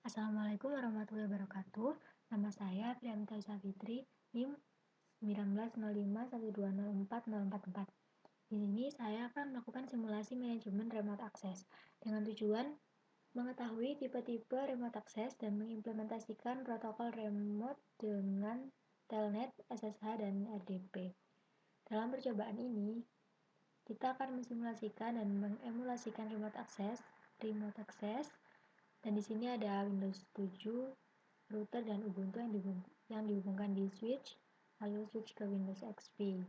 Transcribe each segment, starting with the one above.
Assalamualaikum warahmatullahi wabarakatuh. Nama saya Priyanita Savitri, NIM 190512040444. Di sini saya akan melakukan simulasi manajemen remote access dengan tujuan mengetahui tipe-tipe remote access dan mengimplementasikan protokol remote dengan Telnet, SSH, dan RDP. Dalam percobaan ini, kita akan mensimulasikan dan mengemulasikan remote access, dan di sini ada Windows 7, router dan Ubuntu yang dihubungkan di switch, lalu switch ke Windows XP.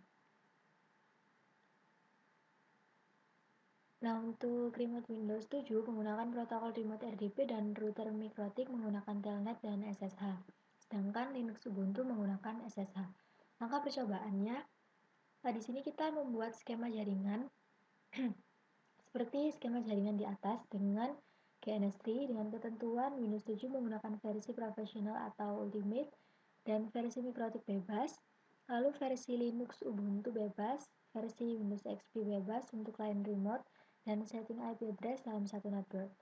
Nah, untuk remote Windows 7 menggunakan protokol remote RDP dan router Mikrotik menggunakan Telnet dan SSH. Sedangkan Linux Ubuntu menggunakan SSH. Maka percobaannya, di sini kita membuat skema jaringan seperti skema jaringan di atas dengan GNS3 dengan ketentuan Windows 7 menggunakan versi profesional atau ultimate dan versi Mikrotik bebas, lalu versi Linux Ubuntu bebas, versi Windows XP bebas untuk client remote, dan setting IP address dalam satu network.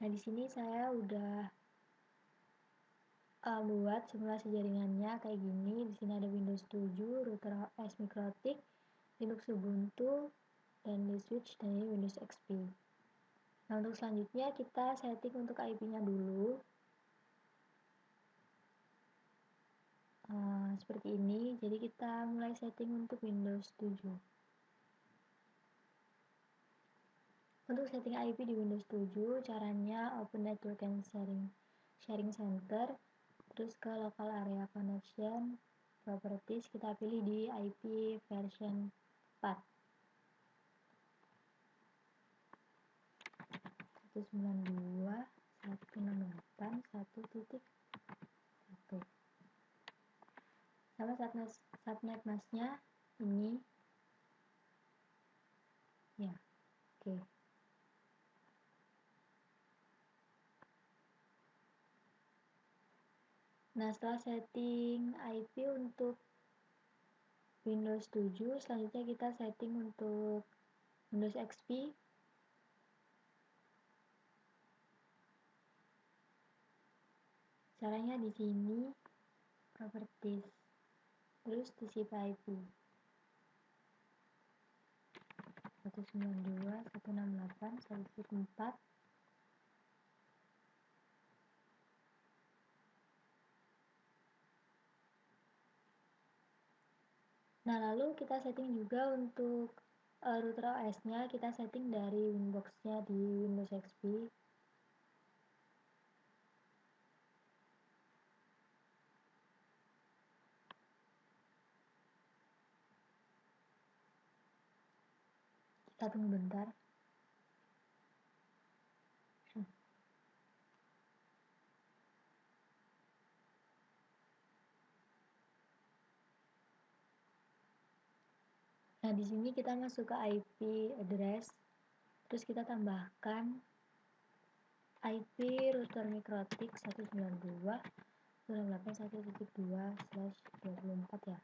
Nah, di sini saya udah buat simulasi jaringannya kayak gini. Di sini ada Windows 7, router OS Mikrotik, Linux Ubuntu, dan di switch dan ini Windows XP. Nah, untuk selanjutnya kita setting untuk IP-nya dulu. Seperti ini. Jadi kita mulai setting untuk Windows 7. Untuk setting IP di Windows 7, caranya open network and sharing center, terus ke local area connection, properties, kita pilih di IP version 4. 192.168.1.1. Sama subnet masknya ini. Ya, oke. Nah, setelah setting IP untuk Windows 7, selanjutnya kita setting untuk Windows XP. Caranya di sini properties, terus TCP IP 192.168.1.4. Nah, lalu kita setting juga untuk router OS-nya, kita setting dari Winbox-nya di Windows XP. Kita tunggu bentar. Nah, di sini kita masuk ke IP address, terus kita tambahkan IP router Mikrotik 192.168.1.2/24 ya.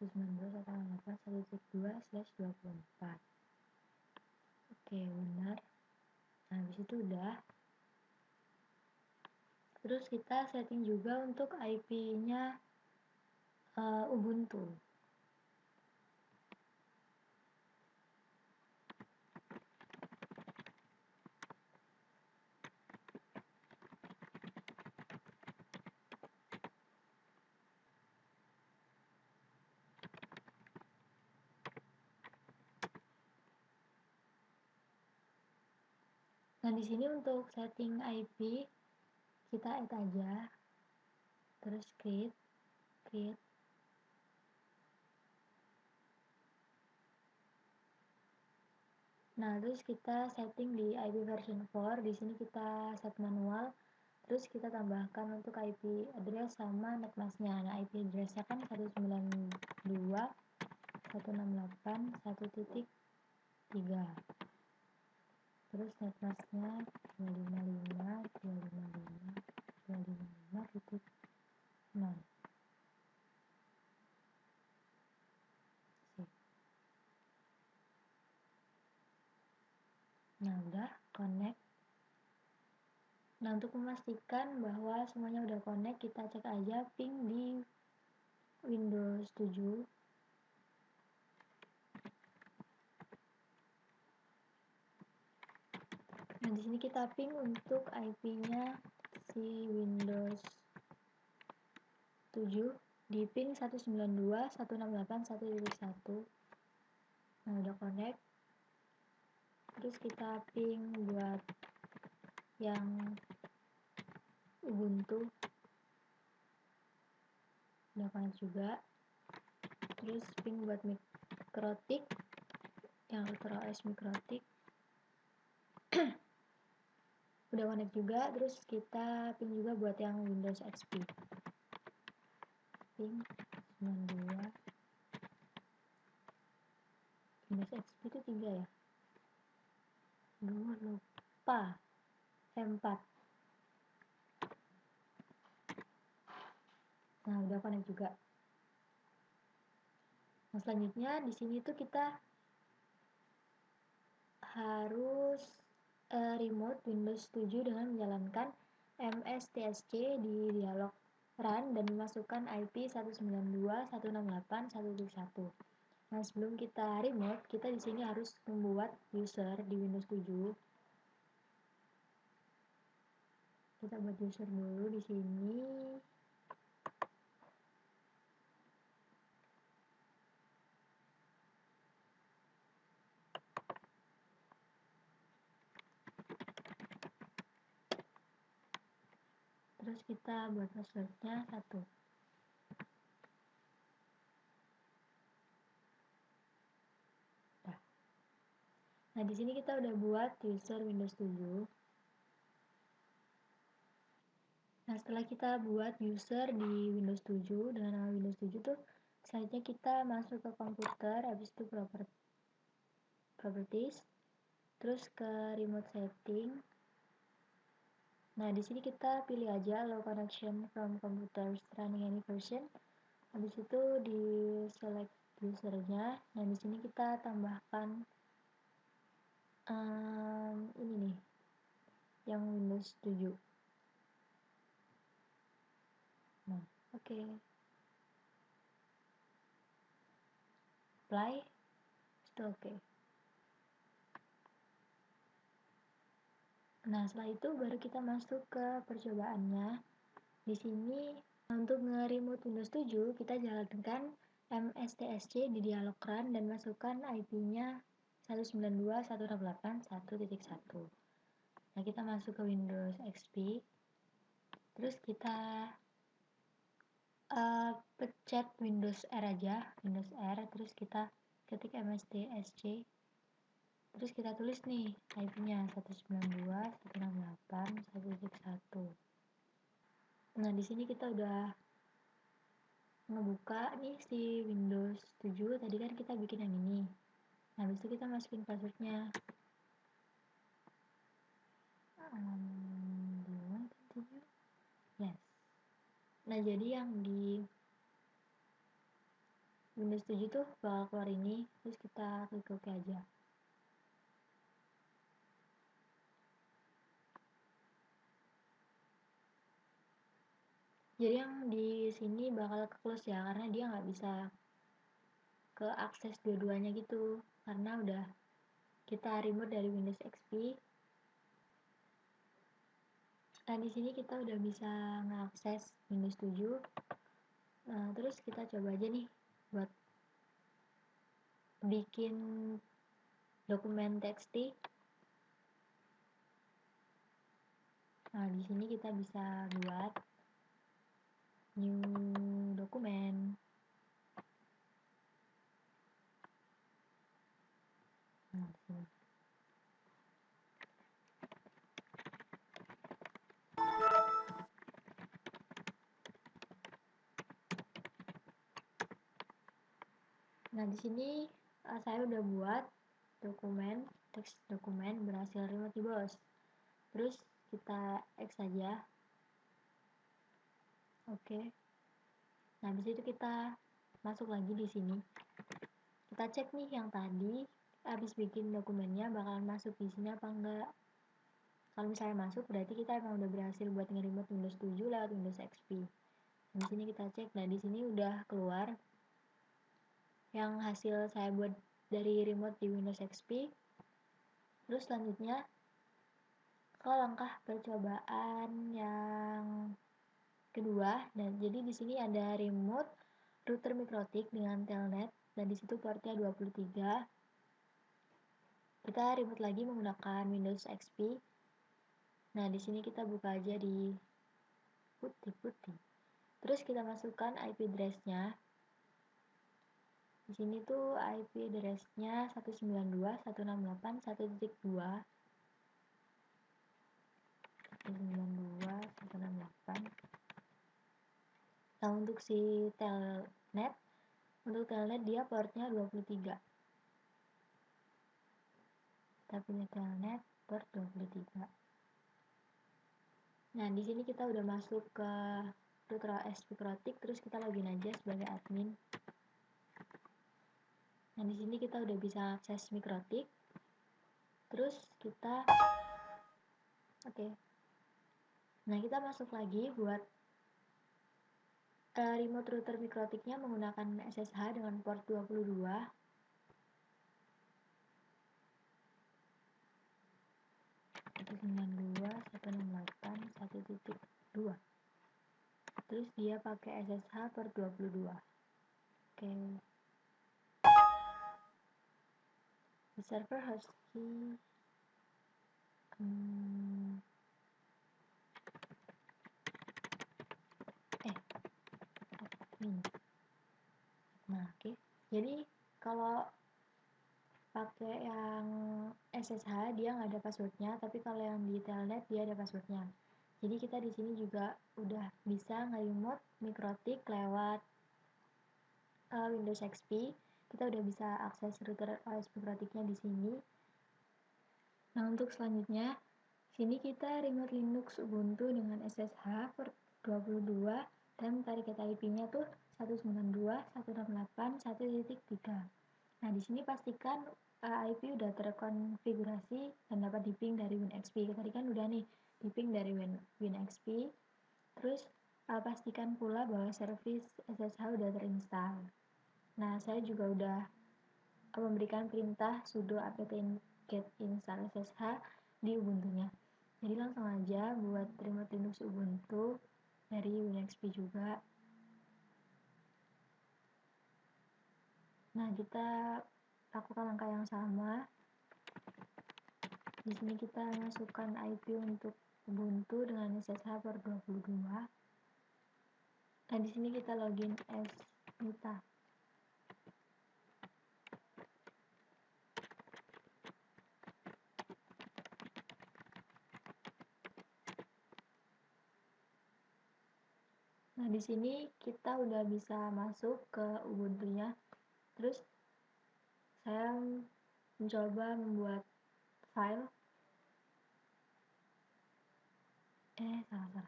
192.168.1.2/24. Oke, benar. Nah, habis itu udah. Terus kita setting juga untuk IP-nya Ubuntu. Nah, di sini untuk setting IP kita add aja. Terus create. Nah, terus kita setting di IP version 4. Di sini kita set manual. Terus kita tambahkan untuk IP address sama netmasknya. Nah, IP addressnya kan 192.168.1.3. Terus netmasknya 255.255.255.0. Nah, udah connect. Nah, untuk memastikan bahwa semuanya udah connect, kita cek aja ping di Windows 7. Nah, di sini kita ping untuk IP-nya si Windows 7 di ping 192.168.1.1. Nah, udah connect. Terus kita ping buat yang Ubuntu, udah connect juga. Terus ping buat Mikrotik, yang router OS Mikrotik udah connect juga. Terus kita ping juga buat yang Windows XP, ping 92. Windows XP itu 3 ya, 2 lupa, 4. Nah, udah connect juga. Nah, selanjutnya di sini tuh kita harus remote Windows 7 dengan menjalankan mstsc di dialog run dan memasukkan IP 192.168.1.1. Nah, sebelum kita remote, kita di sini harus membuat user di Windows 7. Kita buat user dulu di sini. Terus kita buat passwordnya 1. Nah, di sini kita udah buat user Windows 7. Nah, setelah kita buat user di Windows 7 dengan nama Windows 7 tuh, selanjutnya kita masuk ke komputer, habis itu properties, terus ke remote setting. Nah, di sini kita pilih aja allow connection from computers running any version. Habis itu di select usernya. Nah, di sini kita tambahkan ini nih, yang Windows 7. Nah, oke. Apply, itu oke. Nah, setelah itu baru kita masuk ke percobaannya. Di sini untuk nge-remote Windows 7, kita jalankan mstsc di dialog run dan masukkan IP-nya 192.168.1.1. Nah, kita masuk ke Windows XP. Terus kita pencet Windows R aja, Windows R, terus kita ketik mstsc. Terus kita tulis nih IP-nya 192.168.1.1. Nah, di sini kita udah ngebuka nih si Windows 7. Tadi kan kita bikin yang ini. Nah, habis itu kita masukin passwordnya. Do you want to continue? Yes. Nah, jadi yang di Windows 7 tuh bakal keluar ini. Terus kita klik OK aja. Jadi yang di sini bakal close ya, karena dia nggak bisa ke akses dua-duanya gitu, karena udah kita remote dari Windows XP. Nah, di sini kita udah bisa ngakses Windows 7. Nah, terus kita coba aja nih buat bikin dokumen txt. Nah, di sini kita bisa buat new dokumen. Nah, di sini. Nah, di sini saya udah buat dokumen, teks dokumen berhasil remote di BOS. Terus kita X aja. Oke. Nah, habis itu kita masuk lagi di sini. Kita cek nih yang tadi habis bikin dokumennya bakalan masuk di sini apa enggak. Kalau misalnya masuk berarti kita emang udah berhasil buat nge-remote Windows 7 lewat Windows XP. Di sini kita cek. Nah, di sini udah keluar yang hasil saya buat dari remote di Windows XP. Terus selanjutnya ke langkah percobaan yang kedua. Dan jadi di sini ada remote router mikrotik dengan telnet dan di situ portnya 23. Kita remote lagi menggunakan Windows XP. Nah, di sini kita buka aja di putih. Terus kita masukkan IP address-nya. Di sini tuh IP address-nya 192.168.1.2. 192.168. Nah, untuk si telnet, dia portnya 23. Kita pilih telnet port 23. Nah, di sini kita udah masuk ke router OS Mikrotik, terus kita login aja sebagai admin. Nah, di sini kita udah bisa akses Mikrotik. Terus kita Nah, kita masuk lagi buat remote router mikrotiknya menggunakan SSH dengan port 22. Terus dia pakai SSH port 22. Oke. The server host key admin. Nah, oke. Jadi kalau pakai yang SSH dia nggak ada passwordnya, tapi kalau yang di telnet dia ada passwordnya. Jadi kita di sini juga udah bisa nge-remote mikrotik lewat Windows XP. Kita udah bisa akses router OS mikrotiknya di sini. Nah, untuk selanjutnya, sini kita remote Linux Ubuntu dengan SSH port 22 dan target IP-nya tuh 192.168.1.3. Nah, di sini pastikan IP udah terkonfigurasi dan dapat di-ping dari WinXP. Tadi kan udah nih di-ping dari WinXP. Terus pastikan pula bahwa service SSH udah terinstall. Nah, saya juga udah memberikan perintah sudo apt get install SSH di Ubuntu-nya. Jadi langsung aja buat remote Linux Ubuntu dari WinXP juga. Nah, kita lakukan langkah yang sama. Di sini kita masukkan IP untuk Ubuntu dengan SSH port 22. Nah, di sini kita login as Nita. Nah, di sini kita udah bisa masuk ke Ubuntu-nya. Terus saya mencoba membuat file. Salah.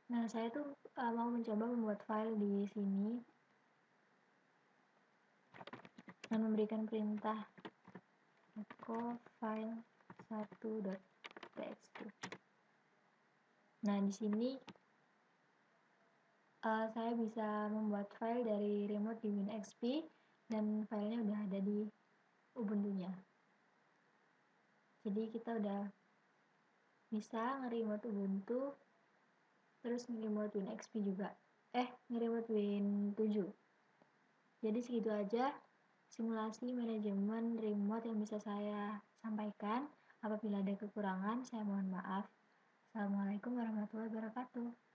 Nah, saya tuh mau mencoba membuat file di sini dan memberikan perintah echo file 1.txt. Nah, di sini saya bisa membuat file dari remote di WinXP dan filenya udah ada di Ubuntu-nya. Jadi kita udah bisa nge-remote Ubuntu, terus nge-remote WinXP juga. Nge-remote Win7. Jadi segitu aja simulasi manajemen remote yang bisa saya sampaikan. Apabila ada kekurangan, saya mohon maaf. Assalamualaikum warahmatullahi wabarakatuh.